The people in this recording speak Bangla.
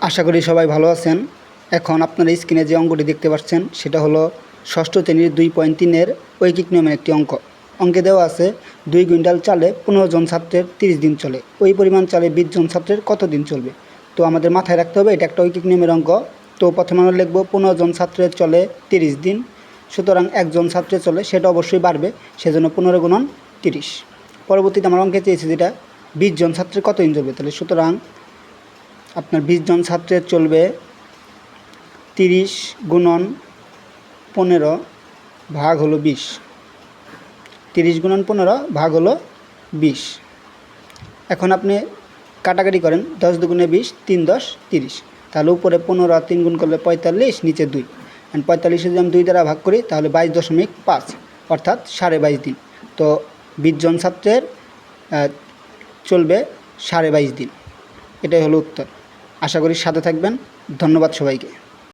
আশা করি সবাই ভালো আছেন। এখন আপনারা স্ক্রিনে যে অঙ্কটি দেখতে পাচ্ছেন সেটা হলো ষষ্ঠ শ্রেণীর 2.3-এর ঐকিক নিয়মের একটি অঙ্ক। অঙ্কে দেওয়া আছে 2 কুইন্টাল চালে 15 জন ছাত্রের 30 দিন চলে, ওই পরিমাণ চালে 20 জন ছাত্রের কত দিন চলবে। তো আমাদের মাথায় রাখতে হবে এটা একটা ঐকিক নিয়মের অঙ্ক। তো প্রথমে আমরা লিখব 15 জন ছাত্রের চলে 30 দিন, সুতরাং একজন ছাত্রের চলে সেটা অবশ্যই বাড়বে, সেজন্য 15 গুণন 30। পরবর্তীতে আমার অঙ্কে চেয়েছে যেটা 20 জন ছাত্রের কত দিন চলবে, তাহলে সুতরাং আপনার 20 জন ছাত্রের চলবে 30 গুণন 15 ভাগ হলো 20। 30 গুণন 15 ভাগ হলো 20। এখন আপনি কাটাকাটি করেন, 10 দুগুণে 20, 3 10 30। তাহলে উপরে 15 আর 3 গুণ করলে 45, নিচে 2। 45 যদি আমি 2 দ্বারা ভাগ করি তাহলে 22.5, অর্থাৎ 22.5 দিন। তো 20 জন ছাত্রের চলবে 22.5 দিন। এটাই হলো উত্তর। আশা করি সাথে থাকবেন। ধন্যবাদ সবাইকে।